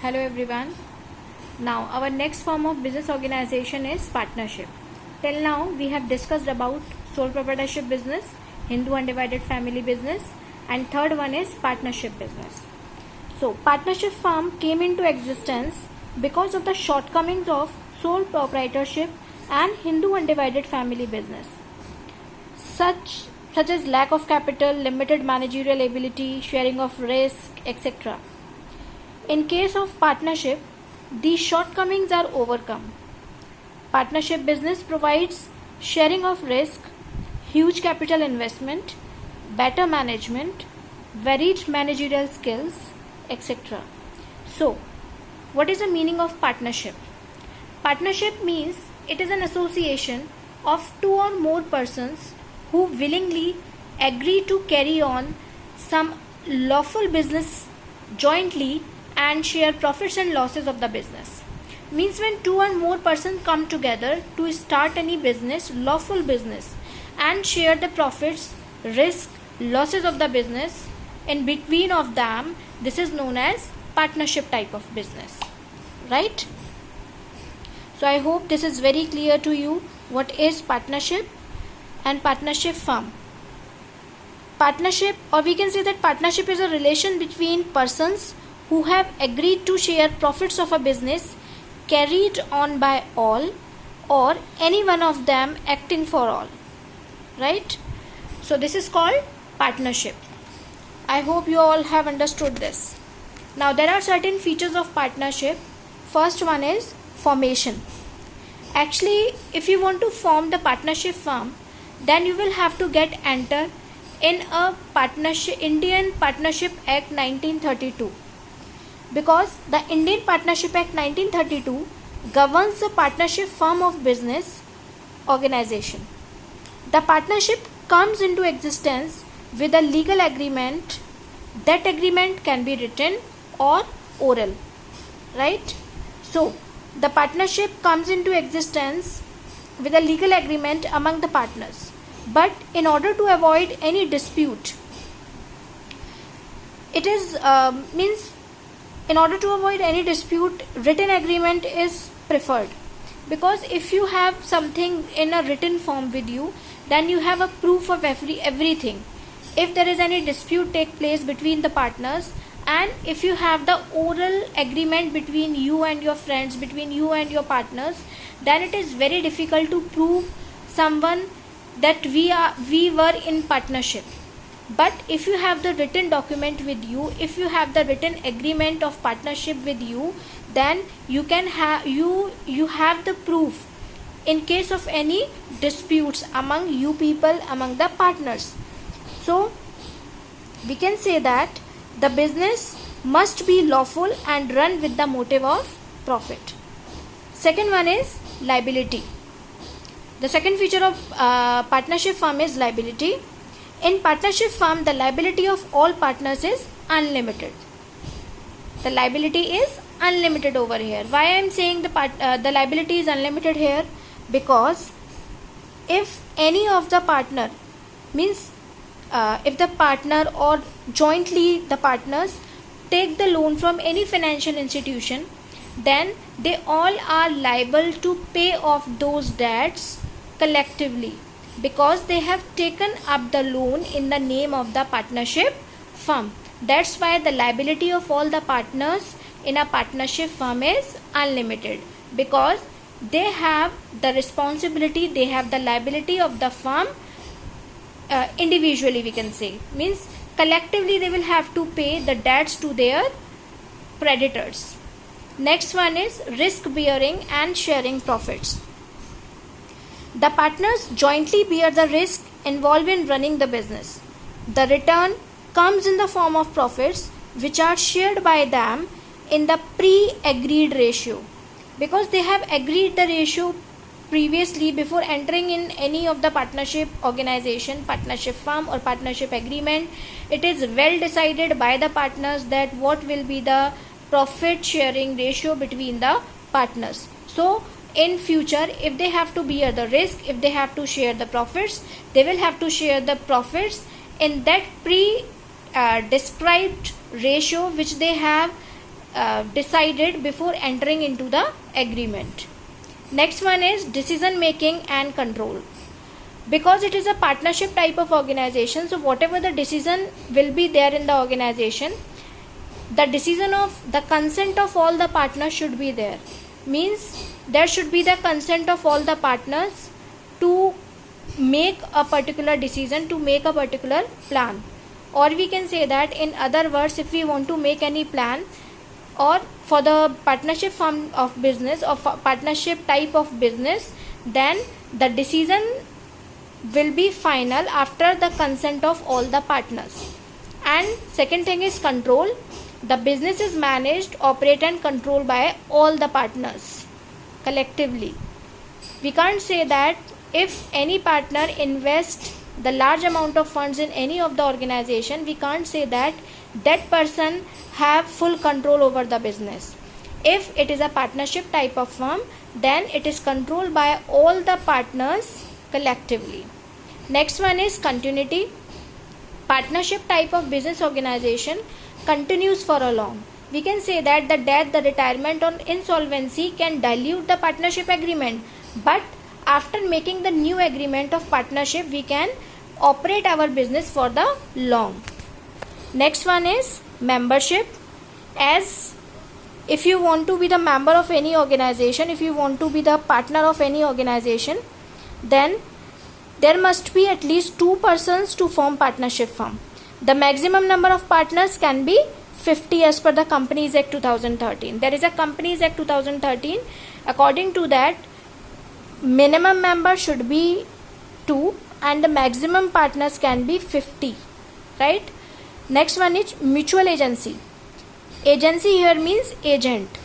Hello everyone. Now our next form of business organization is partnership. Till now we have discussed about sole proprietorship business, Hindu undivided family business, and third one is partnership business. So partnership firm came into existence because of the shortcomings of sole proprietorship and Hindu undivided family business. Such as lack of capital, limited managerial ability, sharing of risk, etc. In case of partnership, these shortcomings are overcome. Partnership business provides sharing of risk, huge capital investment, better management, varied managerial skills, etc. So, what is the meaning of partnership? Partnership means it is an association of two or more persons who willingly agree to carry on some lawful business jointly and share profits and losses of the business. Means when two or more persons come together to start any business, lawful business, and share the profits, risk, losses of the business in between of them, this is known as partnership type of business, right? So I hope this is very clear to you what is partnership and partnership firm. Partnership, or we can say that partnership is a relation between persons who have agreed to share profits of a business carried on by all or any one of them acting for all, right? So this is called partnership. I hope you all have understood this. Now there are certain features of partnership. First one is formation. Actually, if you want to form the partnership firm, then you will have to get enter in a partnership, Indian Partnership Act 1932. Because the Indian Partnership Act 1932 governs the partnership firm of business organization. The partnership comes into existence with a legal agreement. That agreement can be written or oral, right? So, the partnership comes into existence with a legal agreement among the partners. But in order to avoid any dispute, it is in order to avoid any dispute, written agreement is preferred. Because if you have something in a written form with you, then you have a proof of everything. If there is any dispute take place between the partners, and if you have the oral agreement between you and your friends, between you and your partners, then it is very difficult to prove someone that we were in partnership. But if you have the written document with you, if you have the written agreement of partnership with you, then you can have you have the proof in case of any disputes among you people, among the partners. So we can say that the business must be lawful and run with the motive of profit. Second one is liability. The second feature of partnership firm is liability. In partnership firm, the liability of all partners is unlimited. The liability is unlimited over here. Why I am saying the liability is unlimited here? Because if any of the partner means if the partner or jointly the partners take the loan from any financial institution, then they all are liable to pay off those debts collectively, because they have taken up the loan in the name of the partnership firm. That's why the liability of all the partners in a partnership firm is unlimited, because they have the responsibility, they have the liability of the firm individually, we can say. Means collectively they will have to pay the debts to their creditors. Next one is risk bearing and sharing profits. The partners jointly bear the risk involved in running the business. The return comes in the form of profits which are shared by them in the pre-agreed ratio. Because they have agreed the ratio previously before entering in any of the partnership organization, partnership firm or partnership agreement, it is well decided by the partners that what will be the profit sharing ratio between the partners. So in future, if they have to bear the risk, if they have to share the profits, they will have to share the profits in that described ratio which they have decided before entering into the agreement. Next one is decision making and control. Because it is a partnership type of organization, so whatever the decision will be there in the organization, the decision of the consent of all the partners should be there. Means there should be the consent of all the partners to make a particular decision, to make a particular plan. Or we can say that in other words, if we want to make any plan or for the partnership form of business or partnership type of business, then the decision will be final after the consent of all the partners. And second thing is control. The business is managed, operated and controlled by all the partners collectively. We can't say that if any partner invests the large amount of funds in any of the organization, we can't say that that person have full control over the business. If it is a partnership type of firm, then it is controlled by all the partners collectively. Next one is continuity. Partnership type of business organization continues for a long. We can say that the death, the retirement or insolvency can dilute the partnership agreement, but after making the new agreement of partnership, we can operate our business for the long. Next one is membership. As if you want to be the member of any organization, if you want to be the partner of any organization, then there must be at least 2 persons to form partnership firm. The maximum number of partners can be 50 as per the Companies Act 2013. There is a Companies Act 2013. According to that, minimum member should be 2 and the maximum partners can be 50, right? Next one is mutual agency. Agency here means agent.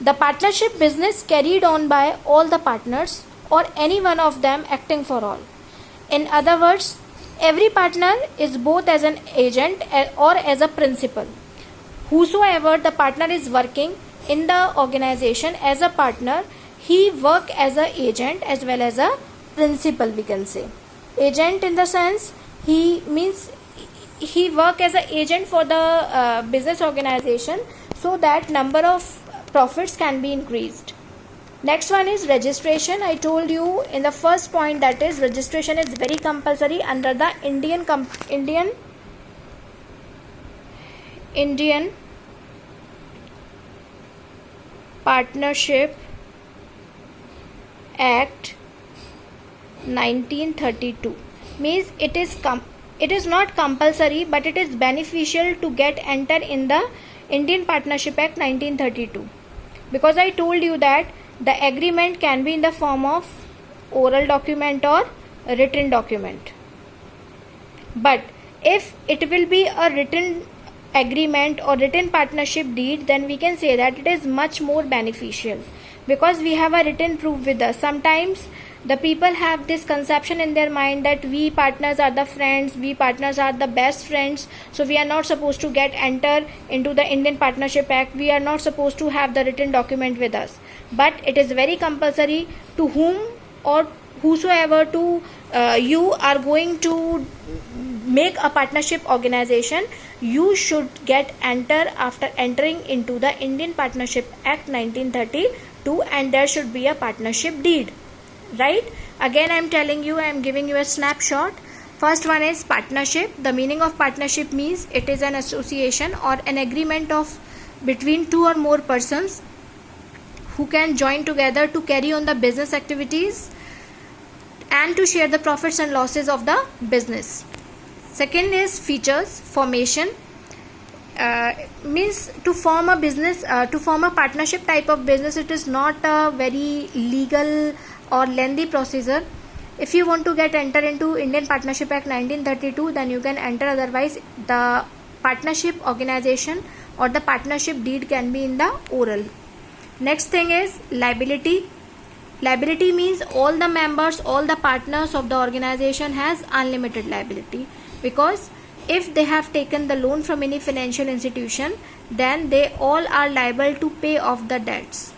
The partnership business carried on by all the partners or any one of them acting for all. In other words, every partner is both as an agent or as a principal. Whosoever the partner is working in the organization as a partner, he work as a agent as well as a principal, we can say. Agent in the sense, he means he work as an agent for the business organization so that number of profits can be increased. Next one is registration. I told you in the first point that is registration is very compulsory under the Indian Partnership Act 1932. Means it is not compulsory, but it is beneficial to get enter in the Indian Partnership Act 1932, because I told you that the agreement can be in the form of oral document or written document. But if it will be a written agreement or written partnership deed, then we can say that it is much more beneficial because we have a written proof with us. Sometimes the people have this conception in their mind that we partners are the friends, we partners are the best friends, so we are not supposed to get enter into the Indian Partnership Act, we are not supposed to have the written document with us. But it is very compulsory to whom or whosoever to you are going to make a partnership organization, you should get enter after entering into the Indian Partnership Act 1932, and there should be a partnership deed, right? Again, I am telling you, I am giving you a snapshot. First one is partnership. The meaning of partnership means it is an association or an agreement of between 2 or more persons who can join together to carry on the business activities and to share the profits and losses of the business. Second is features. Formation means to form a business, to form a partnership type of business, it is not a very legal or lengthy procedure. If you want to get enter into Indian Partnership Act 1932, then you can enter. Otherwise, the partnership organization or the partnership deed can be in the oral. Next thing is liability. Liability means all the members, all the partners of the organization has unlimited liability, because if they have taken the loan from any financial institution, then they all are liable to pay off the debts.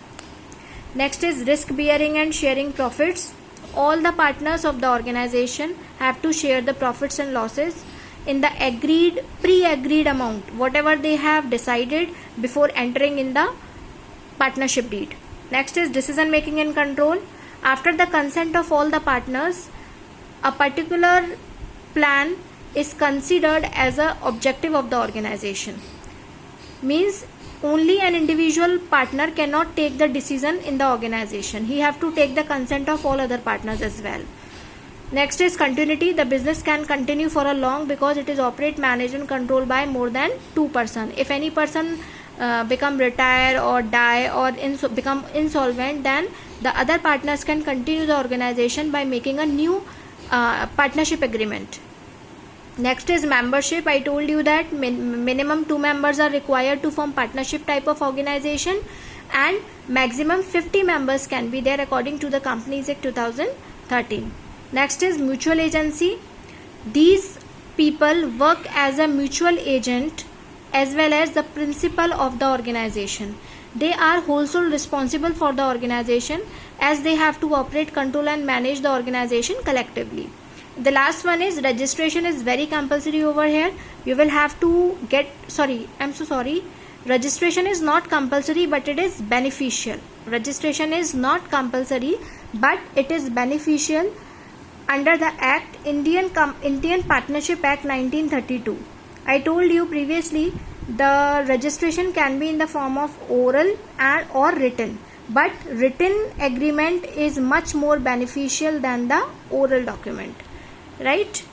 Next is risk bearing and sharing profits. All the partners of the organization have to share the profits and losses. in the pre-agreed amount, whatever they have decided before entering in the partnership deed. Next is decision making and control. After the consent of all the partners, a particular plan is considered as an objective of the organization. Means only an individual partner cannot take the decision in the organization. He have to take the consent of all other partners as well. Next is continuity. The business can continue for a long because it is operate, managed and controlled by more than 2 persons. If any person become retire or die or become insolvent, then the other partners can continue the organization by making a new partnership agreement. Next is membership. I told you that minimum 2 members are required to form partnership type of organization, and maximum 50 members can be there according to the Companies Act 2013. Next is mutual agency. These people work as a mutual agent as well as the principal of the organization. They are wholesale responsible for the organization as they have to operate, control and manage the organization collectively. The last one is registration is very compulsory over here. You will have to get, registration is not compulsory but it is beneficial. Registration is not compulsory but it is beneficial under the Act, Indian Partnership Act 1932. I told you previously the registration can be in the form of oral and or written, but written agreement is much more beneficial than the oral document, right?